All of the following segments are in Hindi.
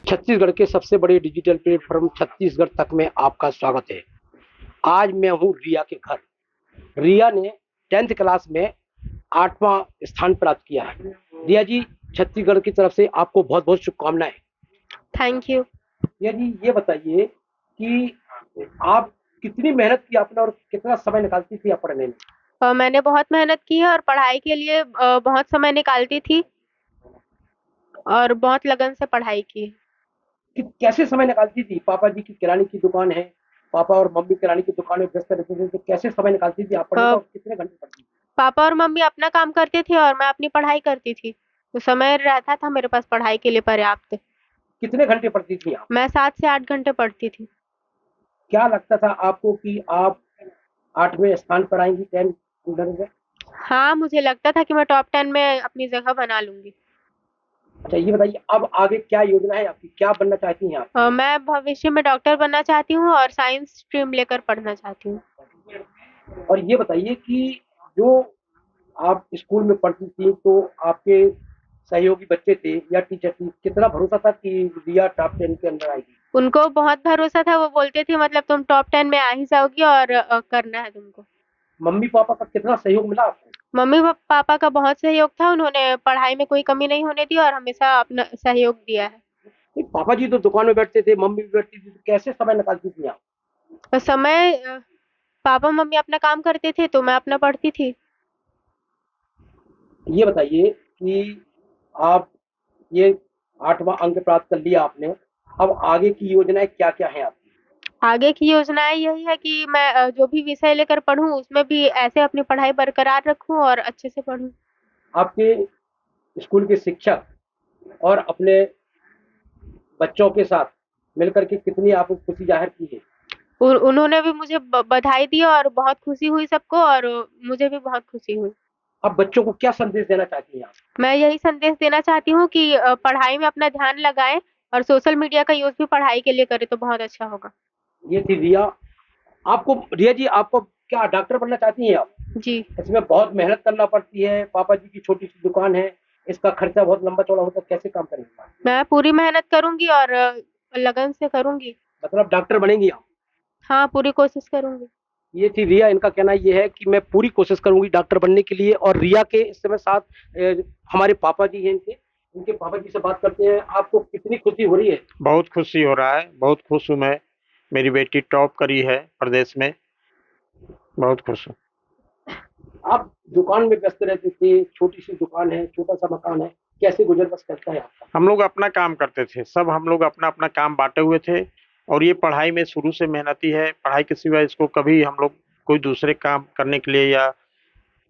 छत्तीसगढ़ के सबसे बड़े डिजिटल प्लेटफॉर्म छत्तीसगढ़ तक में आपका स्वागत है। आज मैं हूँ रिया के घर। रिया ने 10th क्लास में 8वां स्थान प्राप्त किया है। रिया जी, छत्तीसगढ़ की तरफ से आपको बहुत बहुत शुभकामनाएं। Thank you. रिया जी, ये बताइए कि आप कितनी मेहनत की आपने और कितना समय निकालती थी आप पढ़ने में? मैंने बहुत मेहनत की है और पढ़ाई के लिए बहुत समय निकालती थी और बहुत लगन से पढ़ाई की। कि कैसे समय निकालती थी? पापा जी की किराने की दुकान है, पापा और मम्मी किराने की दुकान में व्यस्त रहते थे, तो कैसे समय निकालती थी आप पढ़ने का अ, और कितने घंटे पढ़ती थी? पापा और मम्मी अपना काम करते थे और मैं अपनी पढ़ाई करती थी, तो समय रहता था मेरे पास पढ़ाई के लिए पर्याप्त। कितने घंटे पढ़ती थी आप? मैं 7 से 8 घंटे पढ़ती थी। क्या लगता था आपको कि आप 8वें स्थान पर आएंगी 10 में? हाँ, मुझे लगता था कि मैं टॉप 10 में अपनी जगह बना लूँगी। अच्छा, ये बताइए अब आगे क्या योजना है आपकी? क्या बनना चाहती हैं आप? मैं भविष्य में डॉक्टर बनना चाहती हूँ और साइंस स्ट्रीम लेकर पढ़ना चाहती हूँ। और ये बताइए कि जो आप स्कूल में पढ़ती थी तो आपके सहयोगी बच्चे थे या टीचर थी, कितना भरोसा था कि रिया टॉप 10 के अंदर आएगी? उनको बहुत भरोसा था, वो बोलते थे मतलब तुम टॉप 10 में आ ही जाओगी और करना है तुमको। मम्मी पापा का कितना सहयोग मिला आपको? मम्मी पापा का बहुत सहयोग था, उन्होंने पढ़ाई में कोई कमी नहीं होने दी और हमेशा अपना सहयोग दिया है। नहीं, पापा जी तो दुकान में बैठते थे, मम्मी भी बैठती थी, तो कैसे समय निकालती थी आप? और समय पापा मम्मी अपना काम करते थे तो मैं अपना पढ़ती थी। ये बताइए कि आप ये 8वां अंक प्राप्त कर लिया आपने, अब आगे की योजनाएं क्या क्या है आपकी? आगे की योजनाएं यही है कि मैं जो भी विषय लेकर पढूं उसमें भी ऐसे अपनी पढ़ाई बरकरार रखूं और अच्छे से पढूं। आपके स्कूल के शिक्षक और अपने बच्चों के साथ मिलकर के कितनी आपको खुशी जाहिर की है? उन्होंने भी मुझे बधाई दी और बहुत खुशी हुई सबको और मुझे भी बहुत खुशी हुई। अब बच्चों को क्या संदेश देना चाहती हैं आप? मैं यही संदेश देना चाहती हूँ कि पढ़ाई में अपना ध्यान लगाएँ और सोशल मीडिया का यूज़ भी पढ़ाई के लिए करें तो बहुत अच्छा होगा। ये थी रिया। आपको रिया जी, आपको क्या डॉक्टर बनना चाहती हैं आप? जी। इसमें बहुत मेहनत करना पड़ती है, पापा जी की छोटी सी दुकान है, इसका खर्चा बहुत लंबा चौड़ा होता है, कैसे काम करेंगे आप? मैं पूरी मेहनत करूँगी और लगन से करूँगी। मतलब डॉक्टर बनेंगी आप? हाँ, पूरी कोशिश करूँगी। ये थी रिया। इनका कहना ये है कि मैं पूरी कोशिश करूंगी डॉक्टर बनने के लिए। और रिया के इस समय साथ हमारे पापा जी हैं, इनके इनके पापा जी से बात करते हैं। आपको कितनी खुशी हो रही है? बहुत खुशी हो रहा है, बहुत खुश हूँ मैं। मेरी बेटी टॉप करी है प्रदेश में, बहुत खुश हूँ। आप दुकान में व्यस्त रहते थे, छोटी सी दुकान है, छोटा सा मकान है, कैसे गुजर बस करता है आपका? हम लोग अपना काम करते थे, सब हम लोग अपना अपना काम बांटे हुए थे। और ये पढ़ाई में शुरू से मेहनती है, पढ़ाई के सिवा इसको कभी हम लोग कोई दूसरे काम करने के लिए या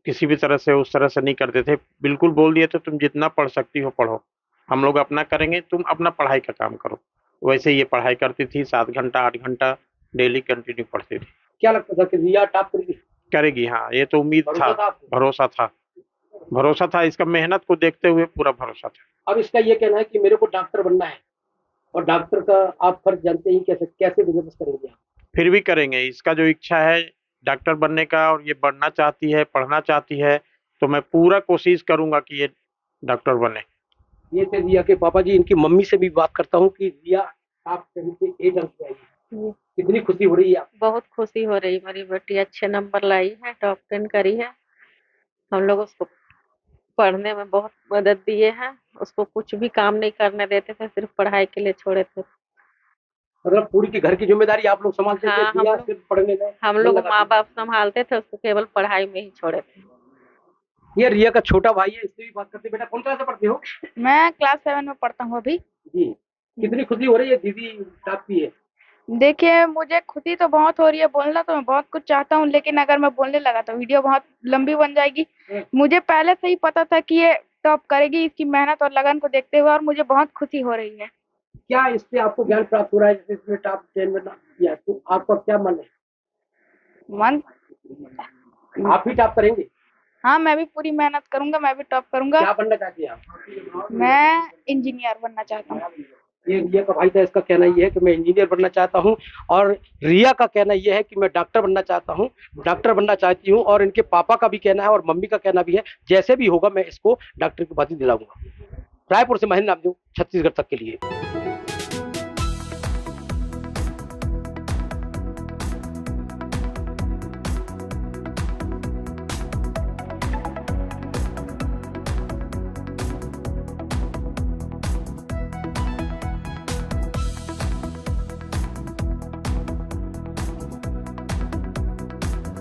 किसी भी तरह से उस तरह से नहीं करते थे। बिल्कुल बोल दिए थे तुम जितना पढ़ सकती हो पढ़ो, हम लोग अपना करेंगे, तुम अपना पढ़ाई का काम करो। वैसे ये पढ़ाई करती थी, 7 घंटा 8 घंटा डेली कंटिन्यू पढ़ती थी। क्या लगता था कि रिया टॉप करेगी? करेगी, हाँ, ये तो उम्मीद था, भरोसा था आपको? भरोसा था, भरोसा था। इसका मेहनत को देखते हुए पूरा भरोसा था। अब इसका ये कहना है कि मेरे को डॉक्टर बनना है, और डॉक्टर का आप फर्ज जानते ही, कैसे कैसे गुजर बस करेंगे आप? फिर भी करेंगे, इसका जो इच्छा है डॉक्टर बनने का और ये बढ़ना चाहती है, पढ़ना चाहती है, तो मैं पूरा कोशिश करूंगा कि ये डॉक्टर बने। ये थे रिया के पापा जी। इनकी मम्मी से भी बात करता हूँ कि रिया आप कहीं से 8 अंक पे आई है, कितनी खुशी हो रही है आप? बहुत खुशी हो रही, मेरी बेटी अच्छे नंबर लाई है, टॉप 10 करी है। हम लोग उसको पढ़ने में बहुत मदद दिए हैं, उसको कुछ भी काम नहीं करने देते थे, सिर्फ पढ़ाई के लिए छोड़े थे। मतलब पूरी की घर की जिम्मेदारी आप लोग संभालते थे, हाँ, रिया सिर्फ पढ़ने में हम मन लोग लगाती माँ थी। बाप संभालते थे, उसको केवल पढ़ाई में ही छोड़े थे। ये रिया का छोटा भाई है, इससे भी बात करते हैं। बेटा, कौन क्लास में पढ़ते हो? मैं क्लास 7 में पढ़ता हूँ अभी। जी। कितनी खुशी हो रही है, दीदी टॉप की है? देखिए, मुझे खुशी तो बहुत हो रही है, बोलना तो मैं बहुत कुछ चाहता हूँ, लेकिन अगर मैं बोलने लगा तो वीडियो बहुत लंबी बन जाएगी। मुझे पहले से ही पता था कि ये टॉप करेगी, इसकी मेहनत और लगन को देखते हुए, और मुझे बहुत खुशी हो रही है। क्या इससे आपको ज्ञान प्राप्त हो रहा है? जैसे इसने टॉप 10 में नाम किया, तो आपका क्या मन है? मन आप भी टॉप करेंगे? हाँ, मैं भी पूरी मेहनत करूंगा, मैं भी टॉप करूंगा। क्या बनना चाहती हैं आप? मैं इंजीनियर बनना चाहता हूँ। ये रिया का भाई था, इसका कहना ये है कि मैं इंजीनियर बनना चाहता हूँ। और रिया का कहना ये है कि मैं डॉक्टर बनना चाहता हूँ, डॉक्टर बनना चाहती हूँ। और इनके पापा का भी कहना है और मम्मी का कहना भी है, जैसे भी होगा मैं इसको डॉक्टर की उपाधि दिलाऊंगा। रायपुर से महेंद्र नामदेव, छत्तीसगढ़ तक के लिए।